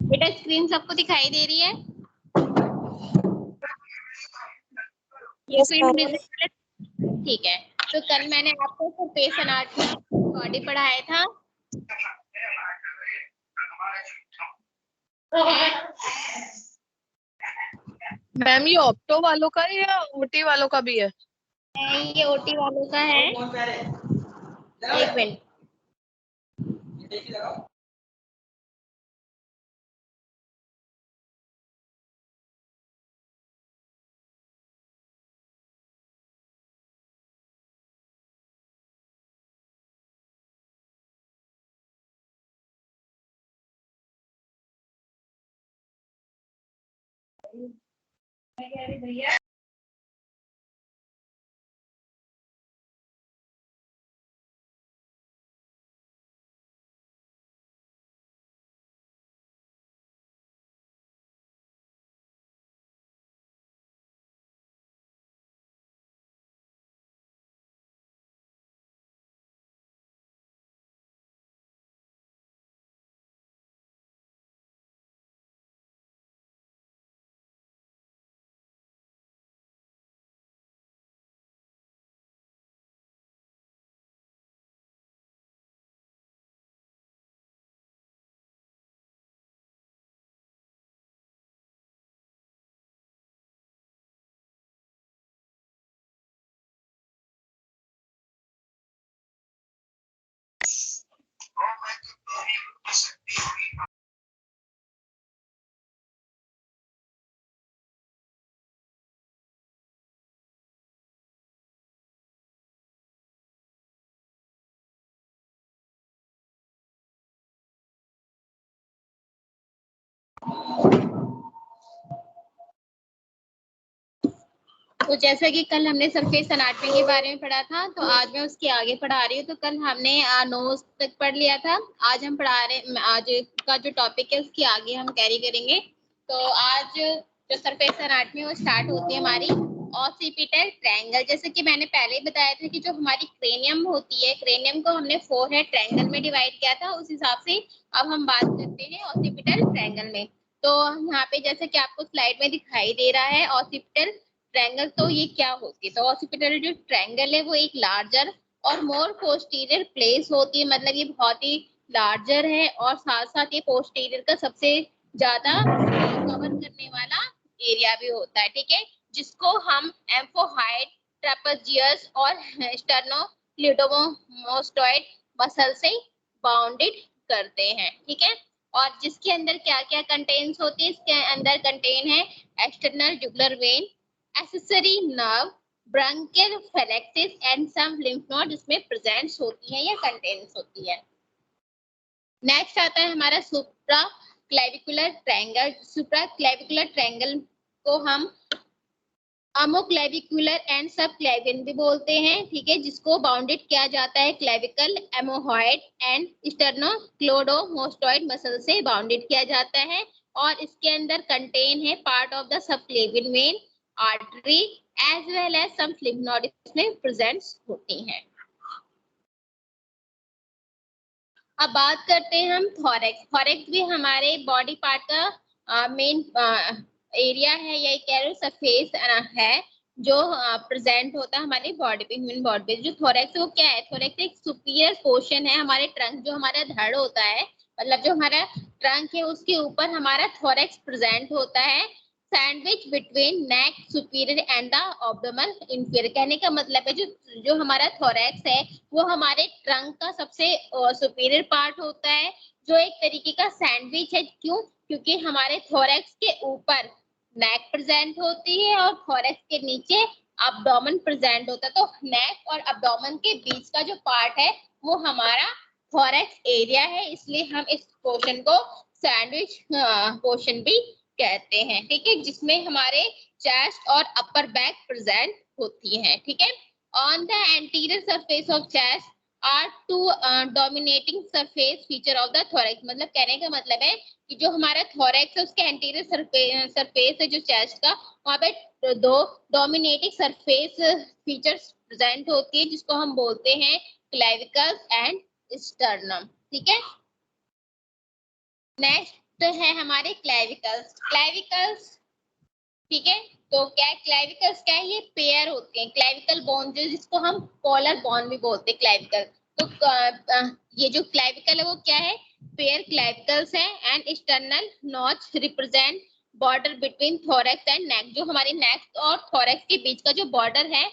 बेटा स्क्रीन सबको दिखाई दे रही है? ये स्क्रीन ठीक है। तो कल मैंने आपको सरफेस एनाटॉमी बॉडी पढ़ाया था। मैम ये ऑप्टो वालों का है या ओटी वालों का भी है? ये ओटी वालों का है। एक मिनट। भैया तो जैसा कि कल हमने सरफेस एनाटॉमी के बारे में पढ़ा था, तो आज मैं उसके आगे पढ़ा रही हूँ। तो कल हमने नोज तक पढ़ लिया था। आज हम पढ़ा रहे, आज का जो टॉपिक है उसके आगे हम कैरी करेंगे। तो आज जो सरफेस एनाटॉमी वो स्टार्ट होती है हमारी ऑसिपिटल ट्रायंगल। जैसे कि मैंने पहले ही बताया था कि जो हमारी क्रेनियम होती है, क्रेनियम को हमने फोरहेड ट्रायंगल में डिवाइड किया था। उस हिसाब से अब हम बात करते हैं ऑसिपिटल ट्रायंगल में। तो यहाँ पे जैसे कि आपको स्लाइड में दिखाई दे रहा है ऑसिपिटल ट्रायंगल, तो ये क्या होती है? तो ऑसिपिटल जो ट्रायंगल है वो एक लार्जर और मोर पोस्टीरियर प्लेस होती है। मतलब ये बहुत ही लार्जर है और साथ साथ ये पोस्टीरियर का सबसे ज्यादा कवर करने वाला एरिया भी होता है। ठीक है, जिसको हम एम्फोहाइड, ट्रेपेजियस और स्टर्नोक्लेइडोमास्टोइड मसल से बाउंडेड करते हैं। ठीक है, और जिसके अंदर क्या क्या कंटेन्स होती है? इसके अंदर कंटेन है external jugular vein, accessory nerve, branchial plexus and some lymph node इसमें प्रेजेंट्स होती है या कंटेन्स होती है। नेक्स्ट आता है हमारा सुप्रा क्लेविकुलर ट्रायंगल। सुप्रा क्लेविकुलर ट्रायंगल को हम अमोक्लेविकुलर एंड सब क्लेवियन भी बोलते हैं। ठीक है, जिसको बाउंडेड किया जाता है clavicle, omohyoid and sternocleidomastoid muscle से बाउंडेड किया जाता है। और इसके अंदर कंटेन है part of the subclavian vein, artery as well as some lymph node इसमें प्रेजेंट्स होती हैं। अब बात करते हैं हम थोरैक्स। थोरैक्स भी हमारे बॉडी पार्ट का मेन एरिया है या कह रहे सरफेस है जो प्रेजेंट होता है हमारी बॉडी पे, ह्यूमन बॉडी पे। जो थोरैक्स वो क्या है? थोरैक्स एक सुपीरियर पोर्शन है हमारे ट्रंक, जो हमारा धड़ होता है, मतलब जो हमारा ट्रंक है उसके ऊपर हमारा थोरैक्स प्रेजेंट होता है, sandwich between neck superior and the abdomen inferior. कहने का मतलब है जो हमारा थोरैक्स है वो हमारे ट्रंक का सबसे सुपीरियर पार्ट होता है, जो एक तरीके का सैंडविच है। क्यों? क्योंकि हमारे थोरैक्स के ऊपर नेक प्रेजेंट होती है और थोरैक्स के नीचे एब्डोमेन प्रेजेंट होता है। तो नेक और एब्डोमेन के बीच का जो पार्ट है वो हमारा थोरैक्स एरिया है, इसलिए हम इस पोर्शन को सैंडविच पोर्शन भी कहते हैं। ठीक है, जिसमें हमारे चेस्ट और अपर बैक प्रेजेंट होती है। ठीक है, on the anterior surface of chest are two dominating surface feature of the thorax. मतलब कहने का मतलब है कि जो हमारा थोरेक्स है उसके एंटीरियर सरफेस है जो चेस्ट का, वहां पे दो डोमिनेटिंग सरफेस फीचर्स प्रेजेंट होती है जिसको हम बोलते हैं क्लेविकल्स एंड स्टर्नम। ठीक है, नेक्स्ट है हमारे क्लेविकल्स। क्लेविकल्स, ठीक है, तो क्या क्लेविकल्स क्या है, ये पेयर होते हैं क्लेविकल बोन, जो जिसको हम कॉलर बोन भी बोलते हैं क्लेविकल। तो ये जो क्लेविकल है वो क्या है, पेयर क्लेविकल्स है। And external notch represent border between thorax and neck. जो हमारे नेक और थोरेक्स के बीच का जो बॉर्डर है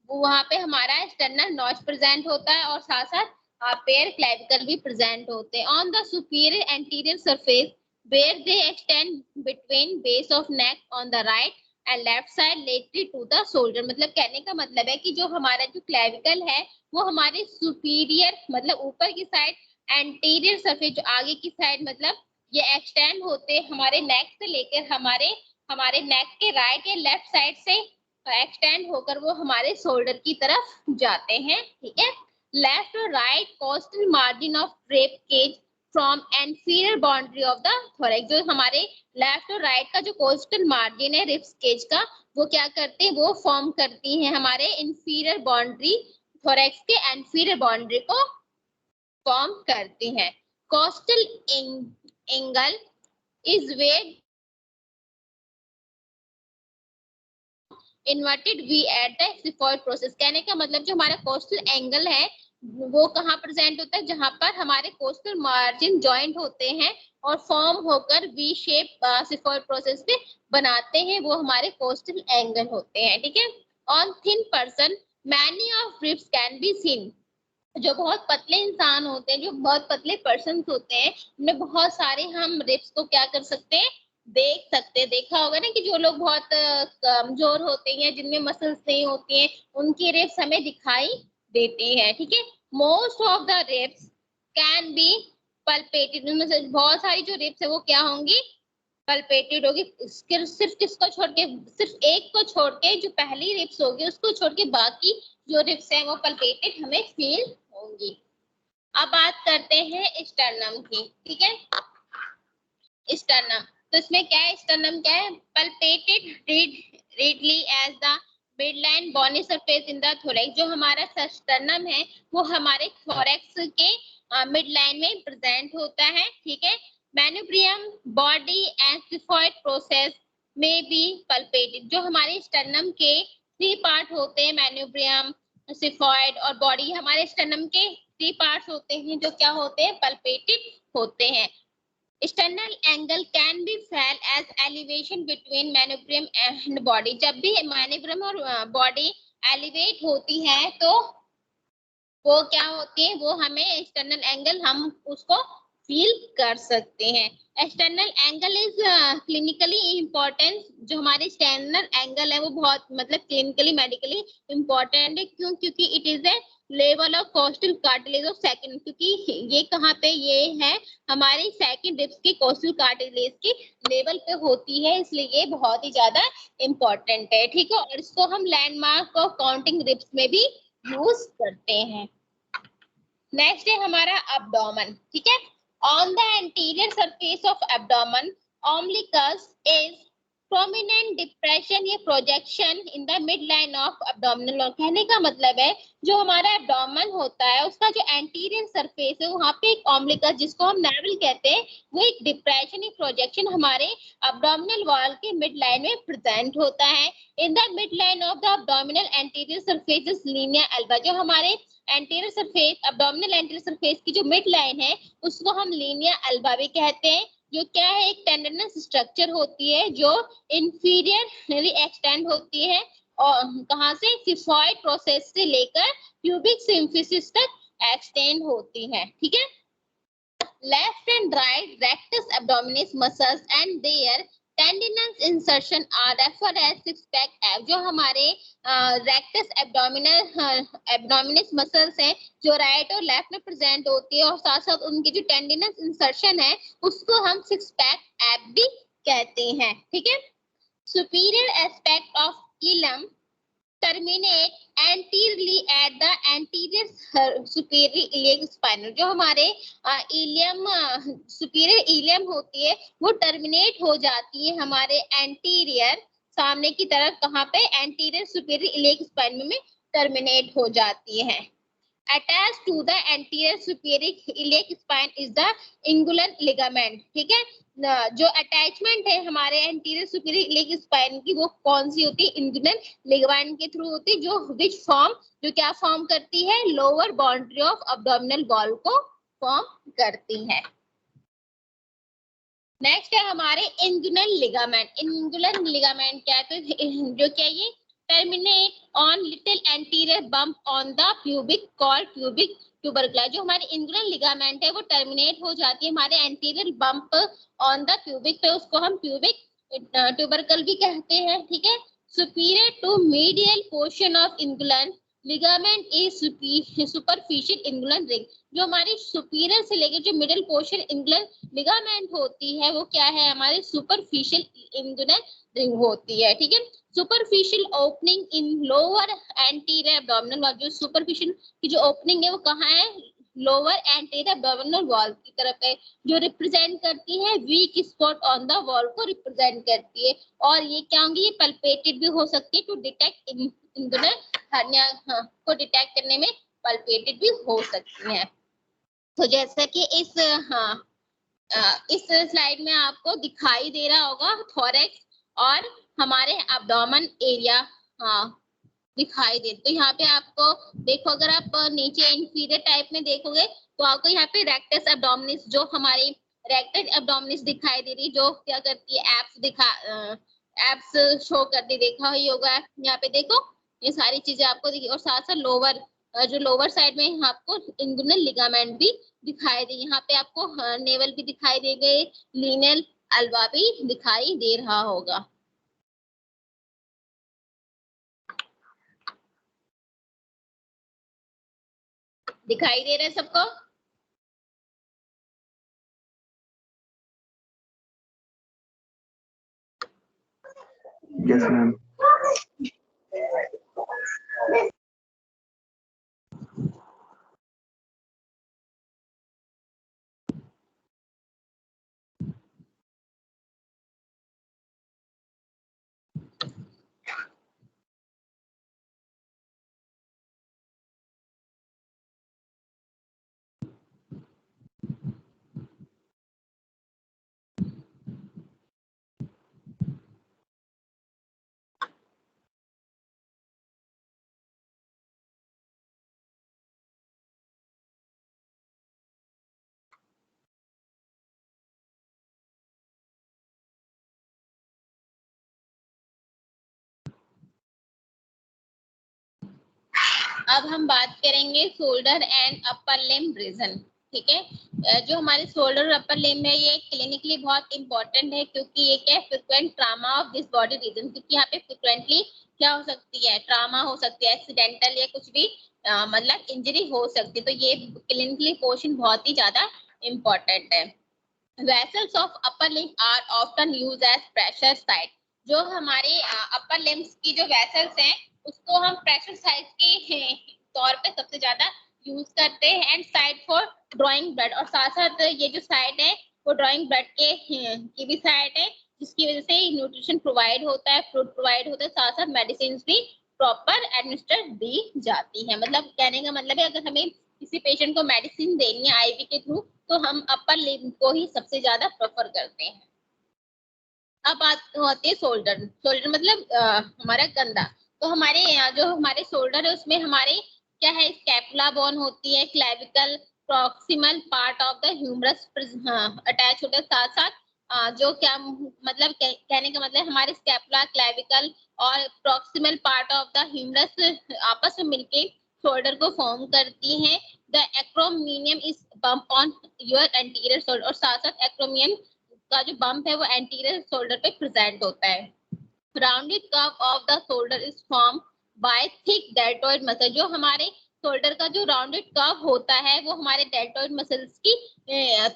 वो वहां पे हमारा एक्सटर्नल नॉच प्रेजेंट होता है और साथ साथ पेयर क्लेविकल भी प्रेजेंट होते हैं। On the superior anterior surface where they extend between base of neck on the right and left side laterally to the shoulder। मतलब कहने का मतलब है कि जो हमारा जो क्लेविकल है वो हमारे सुपीरियर मतलब ऊपर की साइड, एंटीरियर सरफेस जो आगे की साइड, मतलब ये एक्सटेंड होते हमारे नेक से लेकर हमारे हमारे नेक के राइट या लेफ्ट साइड से एक्सटेंड होकर वो हमारे शोल्डर की तरफ जाते हैं। ठीक है, लेफ्ट और right costal margin of drape cage from anterior boundary of the thorax. जो हमारे लेफ्ट और राइट का जो कोस्टल मार्जिन है रिब्स केज का, वो क्या करते हैं, वो फॉर्म करती हैं हमारे इंफीरियर बाउंड्री, थोरेक्स के इंफीरियर बाउंड्री को फॉर्म करती हैं। Costal angle is where inverted V at the xiphoid process. कहने का मतलब जो हमारा कोस्टल एंगल है वो कहाँ प्रेजेंट होता है, जहां पर हमारे कोस्टल मार्जिन जॉइंट होते हैं और फॉर्म होकर वी शेप सिफॉइड प्रोसेस पे बनाते हैं, वो हमारे कोस्टल एंगल होते हैं। ठीक है, on thin person many of ribs can be seen. जो बहुत पतले इंसान होते हैं, जो बहुत पतले पर्सन होते हैं, उनमें बहुत सारे हम रिब्स को क्या कर सकते हैं, देख सकते हैं। देखा होगा ना कि जो लोग बहुत कमजोर होते हैं, जिनमें मसल्स नहीं होती हैं, उनकी रिब्स हमें दिखाई देती है। ठीक है, most of the ribs can be palpated. उनमें से बहुत सारी जो रिब्स है वो क्या होंगी, पल्पेटेड होगी। सिर्फ किसको छोड़ के, सिर्फ एक को छोड़ के, जो पहली रिब्स होगी उसको छोड़ के बाकी जो रिब्स है वो पल्पेटेड हमें फील होंगी। अब बात करते हैं स्टर्नम की। ठीक है, स्टर्नम, तो इसमें क्या है, स्टर्नम क्या है, palpated readily as the midline bony surface in the thorax. जो हमारा स्टर्नम है वो हमारे थोरेक्स के मिडलाइन में प्रेजेंट होता है। ठीक है, मैन्यूब्रियम बॉडी एंड सिफॉइड प्रोसेस में बी पल्पेटेड। जो हमारे स्टर्नम के 3 पार्ट होते हैं, मैन्यूब्रियम, सिफॉइड और बॉडी, हमारे स्टर्नम के 3 पार्ट्स होते हैं जो क्या होते हैं, पल्पेटेड होते हैं। External angle can be felt as elevation between manubrium and body। जब भी manubrium और बॉडी एलिवेट होती है तो वो क्या होती है, वो हमें एक्सटर्नल एंगल हम उसको फील कर सकते हैं। External angle is clinically important. जो हमारे एक्सटर्नल एंगल है वो बहुत मतलब क्लिनिकली मेडिकली इम्पोर्टेंट है। क्यों, क्योंकि it is a level of costal cartilage of second. क्योंकि ये कहाँ पे, ये है हमारी सेकंड रिब्स की कोस्टल कार्टिलेज की लेवल पे होती है, इसलिए ये बहुत ही ज्यादा इम्पोर्टेंट है। ठीक है, और इसको हम लैंडमार्क ऑफ काउंटिंग रिब्स में भी यूज करते हैं। नेक्स्ट है हमारा एब्डोमेन। ठीक है, on the anterior surface of abdomen umbilicus is prominent depression, ये projection in the mid line of abdominal. कहने का मतलब है जो हमारा एब्डोमेन होता है उसका जो एंटीरियर सरफेस है वहां पे एक ओम्बिलिकस, जिसको हम नेवल कहते हैं, वो एक डिप्रेशन, एक प्रोजेक्शन हमारे एब्डोमिनल वॉल के मिड लाइन में प्रेजेंट होता है। In the mid line of the abdominal anterior surface is linea alba. जो हमारे anterior surface, abdominal anterior surface की जो मिड लाइन है उसको हम लीनिया अल्बा भी कहते हैं। जो क्या है, एक टेंडनस स्ट्रक्चर होती है जो इंफीरियर एक्सटेंड होती है और कहां से, सिफॉइड प्रोसेस से लेकर प्यूबिक सिम्फिसिस तक एक्सटेंड होती है। ठीक है, left and right rectus abdominis muscles and their tendinous insertion are referred as six pack abs। जो हमारे रेक्टस एब्डोमिनस मसल्स हैं जो राइट और लेफ्ट में प्रेजेंट होती है और साथ साथ उनकी जो टेंडिनस इंसर्शन है उसको हम सिक्स पैक एब भी कहते हैं। ठीक है, सुपीरियर एस्पेक्ट ऑफ इलम terminate anteriorly at the anterior superior iliac spinal. जो हमारे इलियम सुपीरियर इलियम होती है वो टर्मिनेट हो जाती है हमारे एंटीरियर सामने की तरफ, कहाँ पे, एंटीरियर सुपीरियर इलियक स्पाइनल में टर्मिनेट हो जाती है। Attached to the anterior superior iliac spine is the inguinal ligament। ठीक है, जो अटैचमेंट है हमारे एंटीरियर सुपीरियर इलियक स्पाइन की वो कौन सी होती है, इंगुइनल लिगामेंट के थ्रू होती है, जो विच फॉर्म, जो क्या फॉर्म करती है, lower boundary of abdominal wall को फॉर्म करती है। नेक्स्ट है हमारे इंगुइनल लिगामेंट। इंगुइनल लिगामेंट क्या है, तो जो क्या ये terminate on little anterior bump on the pubic called pubic tubercular. जो हमारे इंगुइनल लिगामेंट है वो टर्मिनेट हो जाती है हमारे anterior bump on the pubic पे, उसको हम प्यूबिक ट्यूबरकल भी कहते हैं। ठीक है, superior to medial portion of inguinal ligament is superficial inguinal ring. जो हमारी सुपीरियर से लेकर जो मिडिल पोर्शन इंगुइनल लिगामेंट होती है वो क्या है, हमारी सुपरफिशियल इंगुइनल रिंग होती है। ठीक है, superficial opening in lower anterior abdominal wall. जो सुपरफिशियल की जो ओपनिंग है वो कहाँ है, लोअर एंटीरियर एब्डोमिनल वॉल की तरफ है, जो रिप्रेजेंट करती है week spot on the wall को रिप्रेजेंट करती है। और ये क्या होंगी, ये पल्पेटेड भी हो सकती है टू डिटेक्ट इंगुइनल हर्निया को डिटेक्ट करने में पल्पेटेड भी हो सकती है। तो जैसा कि इस स्लाइड में आपको दिखाई दे रहा होगा थोरैक्स और हमारे एब्डोमेन एरिया दिखाई दे, तो यहाँ पे आपको देखो, अगर आप नीचे इंफीरियर टाइप में देखोगे तो आपको यहाँ पे रेक्टस एब्डोमिनिस, जो हमारी रेक्टस एब्डोमिनिस दिखाई दे रही, जो क्या करती है, एब्स शो करती, देखा ही होगा। यहाँ पे देखो ये सारी चीजें आपको दिखी, और साथ साथ लोअर, जो लोअर साइड में आपको इंगुइनल लिगामेंट भी दिखाई दे, यहाँ पे आपको नेवल भी दिखाई दे गए, लीनल अल्वा भी दिखाई दे रहा होगा। दिखाई दे रहा है सबको? Yes ma'am. अब हम बात करेंगे shoulder and upper limb region. ठीक है, जो हमारे शोल्डर और अपर लिम्ब है ये क्लिनिकली बहुत इंपॉर्टेंट है, क्योंकि ये क्या है, frequent trauma of this body region. क्योंकि यहाँ पे फ्रिक्वेंटली क्या हो सकती है, ट्रामा हो सकती है, एक्सीडेंटल या कुछ भी मतलब इंजरी हो सकती है, तो ये क्लिनिकली पोर्शन बहुत ही ज्यादा इंपॉर्टेंट है। Vessels of upper limb are often used as pressure site। जो हमारे अपर लिम्स की जो वेसल्स हैं उसको हम प्रेशर साइट के तौर पे सबसे ज्यादा यूज करते हैं, and site for drawing blood. और साथ साथ ये जो साइट है वो ड्राइंग ब्लड के की भी साइट है, जिसकी वजह से न्यूट्रिशन प्रोवाइड होता है, फ्रूट प्रोवाइड होता है, साथ साथ मेडिसिन भी प्रॉपर एडमिनिस्टर दी जाती है। मतलब कहने का मतलब है, अगर हमें किसी पेशेंट को मेडिसिन देनी है आईवी के थ्रू तो हम अपर लिम्ब को ही सबसे ज्यादा प्रेफर करते हैं। अब बात होती है शोल्डर। शोल्डर मतलब हमारा कंधा। तो हमारे जो हमारे शोल्डर है उसमें हमारे क्या है, स्कैपुला बोन होती है, clavicle proximal part of the humerus attach होता है, साथ साथ जो क्या मतलब कहने का मतलब हमारे स्कैपुला, क्लेविकल और proximal part of the humerus आपस में मिलके शोल्डर को फॉर्म करती हैं। The acromion is bump on your anterior shoulder. और साथ साथ एक्रोमियम का जो बम्प है वो एंटीरियर शोल्डर पे प्रेजेंट होता है। Rounded curve of the shoulder is form by thick deltoid muscle. जो हमारे शोल्डर का जो राउंडेड कर्व होता है वो हमारे डेल्टॉइड मसल्स की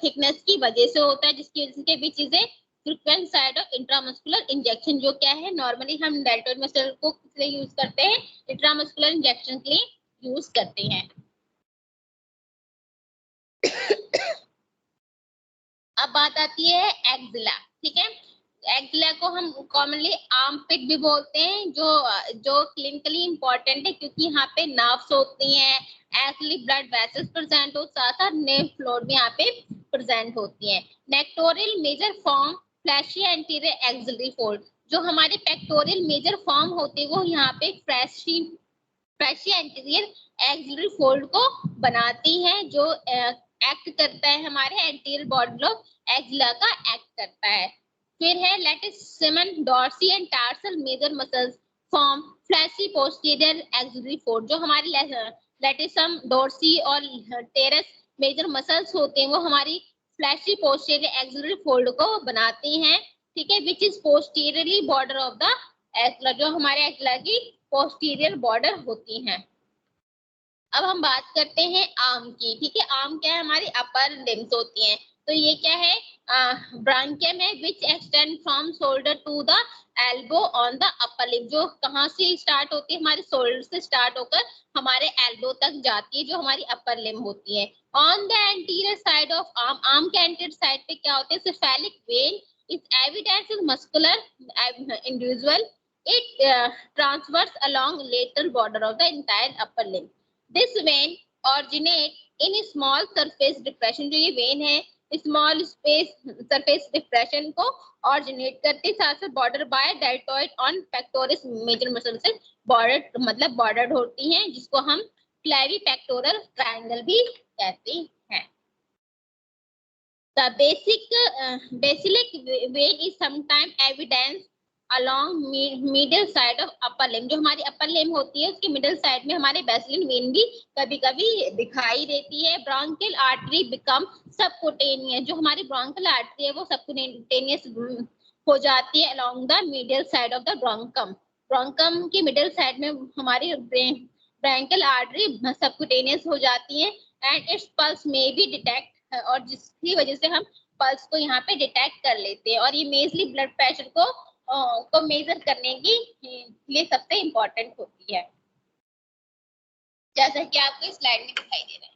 थिकनेस की वजह से होता है, जिसकी वजह से भी चीजें frequent side of intramuscular injection, जो क्या है नॉर्मली हम डेल्टोइड मसल को किस लिए यूज करते हैं, इंट्रामस्कुलर इंजेक्शन के लिए यूज करते हैं। अब बात आती है एक्सिला, ठीक है। एक्सिला को हम कॉमनली आर्मपिट भी बोलते हैं, जो क्लिनिकली इंपॉर्टेंट है क्योंकि यहाँ पे नर्व्स होती हैं, एक्चुअली ब्लड वेसल्स प्रेजेंट हो, साथ साथ नेर्व फ्लोर भी यहाँ पे प्रेजेंट होती है। Pectoralis major form fleshy anterior axillary fold, जो हमारे पेक्टोरियल मेजर फॉर्म होते हैं वो यहाँ पे फ्लैशी एंटीरियर एक्सिलरी फोल्ड को बनाती है, जो एक्ट करता है हमारे एंटीरियर बॉडी ऑफ एक्सिला का एक्ट करता है। फिर है latissimus dorsi and teres major muscles form fleshy posterior axillary fold, जो हमारी लेटिसम डॉर्सी और टेरस मेजर मसल्स होते हैं वो हमारी फ्लैशी पोस्टीरियर एक्सिलरी फोल्ड को बनाती हैं, ठीक है, which is posteriorly border of the axilla, जो हमारे एक्सिला की पोस्टीरियर बॉर्डर होती हैं। अब हम बात करते हैं आर्म की, ठीक है। आर्म क्या है, हमारी अपर लिम्स होती हैं, तो ये क्या है, ब्रांकियम है which extend from shoulder to the elbow on the upper limb, जो कहाँ से स्टार्ट होती है, हमारे शोल्डर से स्टार्ट होकर हमारे एल्बो तक जाती है, जो हमारी अपर लिम होती है। On the anterior side of arm, arm के एंटीरियर साइड पे क्या होते हैं, cephalic vein is evidence is muscular individual, it transverse along lateral border of the entire upper limb. This vein originate in a small surface depression, जो ये vein है small space surface depression को originate करती, साथ साथ border by deltoid on pectoris major muscle से border मतलब border होती हैं, जिसको हम क्लेवी पेक्टोरल ट्रायंगल भी कहते हैं। The basilic vein is sometimes evidence along middle side of upper limb, जो हमारी अपर लिम होती है उसकी मिडिल साइड में हमारे बेसिलिन वेन भी कभी कभी दिखाई देती है। ब्रोंकियल आर्टरी बिकम सबकुटेनियस, जो हमारी ब्रोंकियल आर्टरी है वो सबकुटेनियस हो जाती है along the middle side of the brachium, brachium की मिडिल साइड में हमारी ब्रोंकियल आर्टरी सबकुटेनियस हो जाती है एंड इट्स पल्स में भी डिटेक्ट, और जिसकी वजह से हम पल्स को यहाँ पे डिटेक्ट कर लेते हैं, और ये मेजली ब्लड प्रेशर को मेजर करने की लिए सबसे इम्पोर्टेंट होती है, जैसा कि आपको इस स्लाइड में दिखाई दे रहा है।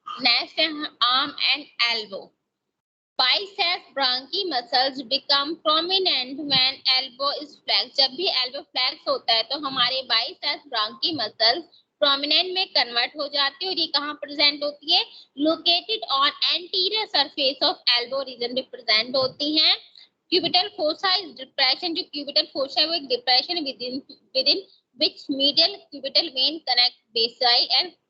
Next, arm and elbow. Biceps brachii muscles become prominent when elbow is flexed. जब भी elbow flex होता है तो हमारे biceps brachii muscles prominent में convert हो जाती है, और ये कहाँ present होती है, located on anterior surface of elbow region में present होती हैं। Cubital fossa is depression, जो cubital fossa है वो एक depression within which medial cubital vein connect basi and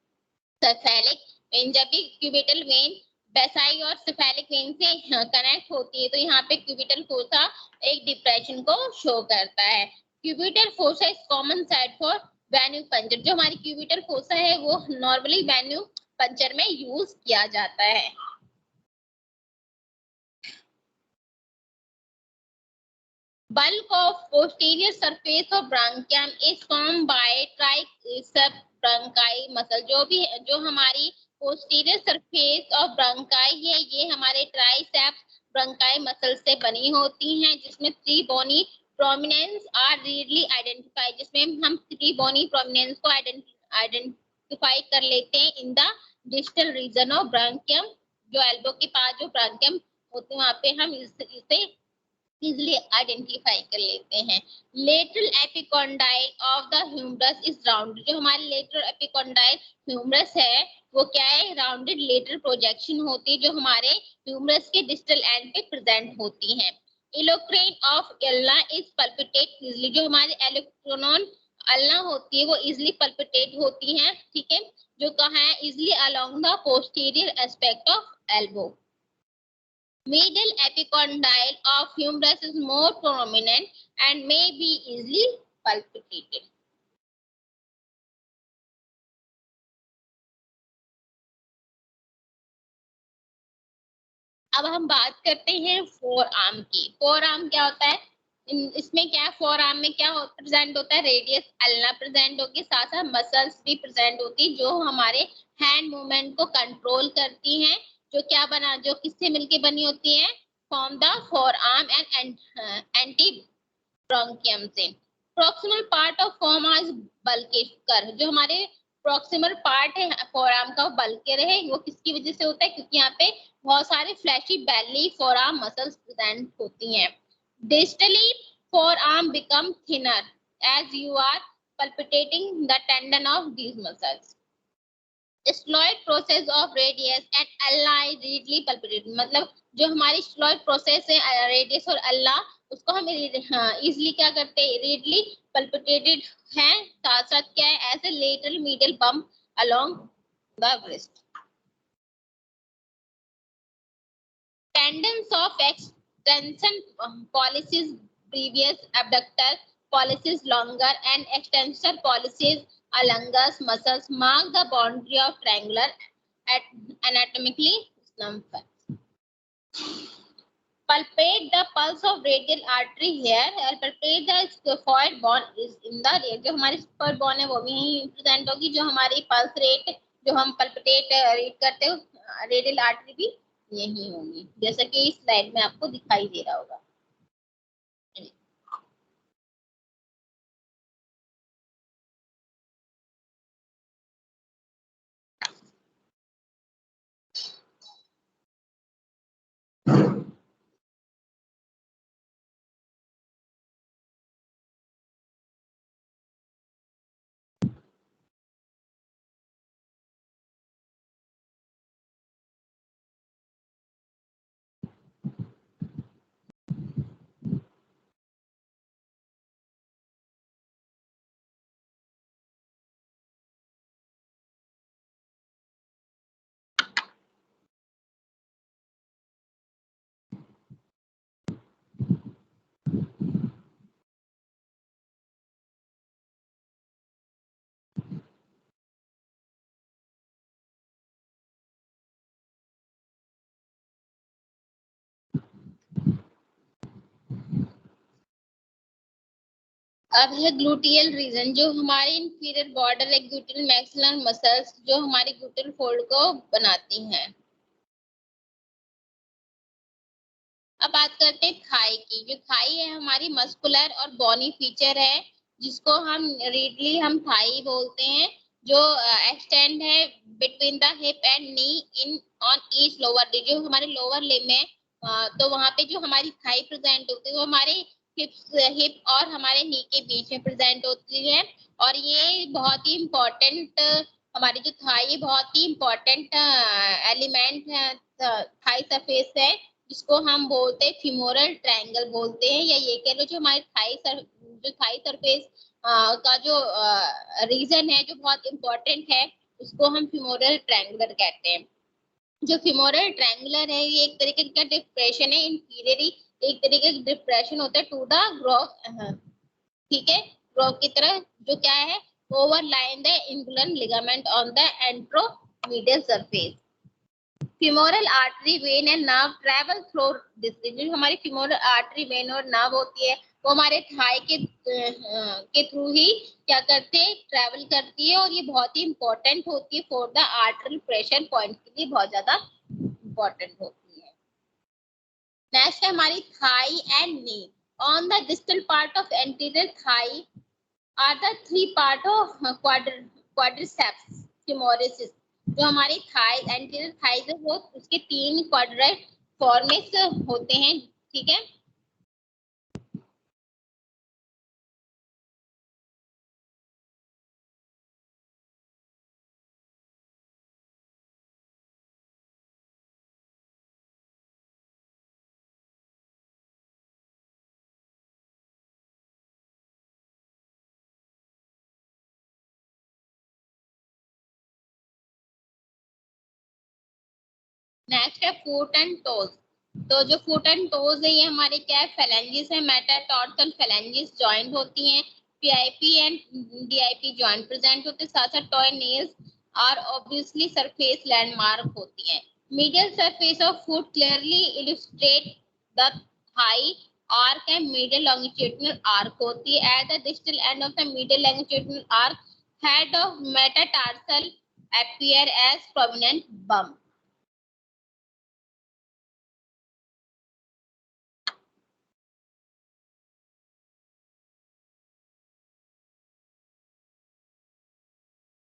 cephalic vein। जब भी क्यूबिटल वेन बेसाई और सेफेलिक वेन से कनेक्ट होती है तो यहाँ पे क्यूबिटल फोसा एक डिप्रेशन को शो करता है। Cubital fossa is common site for venue puncture, जो हमारी क्यूबिटल फोसा है वो नॉर्मली वेन्यू पंचर में यूज किया जाता है। Bulk of posterior surface of branchium is formed by triceps brachii muscle, जो हमारी posterior surface of branchi है ये हमारे triceps brachii muscle से बनी होती हैं, जिसमें three bony prominence are readily identified, जिसमें हम three bony prominence को identify कर लेते हैं in the distal region of branchium, जो elbow के पास जो branchium होते हैं वहाँ पे हम इसे इजिली आइडेंटिफाई कर लेते हैं। Lateral epicondyle of the humerus is rounded, जो हमारे लेटरल एपिकोंडाइल ह्यूमरस है वो क्या है, राउंडेड लेटरल प्रोजेक्शन होती है, जो हमारे ह्यूमरस के डिस्टल एंड पे प्रेजेंट होती हैं। इलोक्रेन ऑफ एल्ना इज पल्पिटेट इजिली, जो हमारे इलेक्ट्रोनॉन अल्ना होती है वो इजिली पल्पिटेट होती हैं, ठीक है, जो कहाँ है, easily along the posterior aspect of elbow. Medial epicondyle of humerus is more prominent and may be easily palpated. अब हम बात करते हैं फोर आर्म की। फोर आर्म क्या होता है? इसमें क्या है, फोर आर्म में क्या प्रेजेंट होता है? रेडियस अल्ना प्रेजेंट होगी, साथ साथ मसल्स भी प्रेजेंट होती जो हमारे हैंड मूवमेंट को कंट्रोल करती हैं, जो किससे मिलके बनी होती है? Form the forearm and antebrachium से। Proximal part of forearm bulkier, जो हमारे प्रॉक्सिमल पार्ट है फोर आर्म का, बल्केर है। वो किसकी वजह से होता है? क्योंकि यहाँ पे बहुत सारे फ्लैशी बेली फोर आर्म मसल्स प्रेजेंट होती हैं। Distally forearm become thinner as you are palpitating the tendon of these muscles. Sloid process of radius and ulna readily palpitated, मतलब जो हमारी sloid process है radius और ulna, उसको हम easily क्या करते हैं? readily palpitated है। साथ साथ क्या है? as a lateral medial bump along the wrist. Tendons of extension pollicis previous abductor pollicis longer and extensor pollicis longus muscles mark the boundary of triangular anatomically slump. Palpate the pulse of radial artery here. Palpate the scaphoid bone is in the rear. जो हमारी scaphoid bone है वो भी यहीं present होगी। जो हमारी pulse rate जो हम palpitate रीड करते हो radial artery भी यही होगी, जैसा कि इस स्लाइड में आपको दिखाई दे रहा होगा। अब है ग्लूटियल रीजन, जो हमारे इंफीरियर बॉर्डर है ग्लूटियल मैक्सिलर मसल्स, जो हमारे ग्लूटियल फोल्ड को बनाती हैं। अब बात करते हैं थाई की। जो थाई है हमारी मस्कुलर और बॉनी फीचर है, जिसको हम रीडली हम थाई बोलते हैं, जो एक्सटेंड है between the hip and knee in on each lower ली। जो हमारे लोअर लिम्ब में तो वहां पे जो हमारी थाई प्रेजेंट होती है वो हमारे हिप और हमारे नी के बीच में प्रेजेंट होती है। और ये बहुत ही इम्पोर्टेंट, हमारी जो थाई बहुत ही इम्पोर्टेंट एलिमेंट है, थाई सरफेस है, जिसको हम बोलते हैं फीमोरल ट्रायंगल बोलते हैं, या ये कह लो जो हमारे थाई सरफेस का जो रीजन है जो बहुत इम्पोर्टेंट है, उसको हम फीमोरल ट्रायंगुलर कहते हैं। जो फीमोरल ट्रायंगुलर है ये एक तरीके का डिप्रेशन है, इंफीरियरी एक तरीके का डिप्रेशन होता है टू द ग्रोव, ठीक है, ग्रोव की तरह, जो क्या है? Overline the inguinal ligament on the anteromedial surface. Femoral artery vein and nerve travel through this region. हमारी फीमोरल आर्टरी वेन और नर्व होती है वो हमारे थाई के थ्रू ही क्या करते हैं? ट्रैवल करती है, और ये बहुत ही इंपॉर्टेंट होती है for the artery pressure point के लिए, बहुत ज्यादा इंपॉर्टेंट होती है। नेक्स्ट है हमारी thigh and knee. On the distal part of anterior thigh are the three part of quadriceps femoris। जो हमारी थाई एंटीरियर थाई है वो उसके 3 क्वाड्रेंट फॉर्मेस होते हैं, ठीक है। नेक्स्ट है फुट एंड टोज। तो जो फुट एंड टोज है ये हमारे क्या है? फेलेंजिस है, मेटाटार्सल फेलेंजिस जॉइंट होती हैं। PIP and DIP joint present होते हैं। साथ साथ टॉय नेल्स और ऑब्वियसली सरफेस लैंडमार्क होती हैं। Medial surface of foot clearly illustrate the thigh arc and medial longitudinal arc होती है. At the distal end of the medial longitudinal arc, head of metatarsal appear as prominent bump.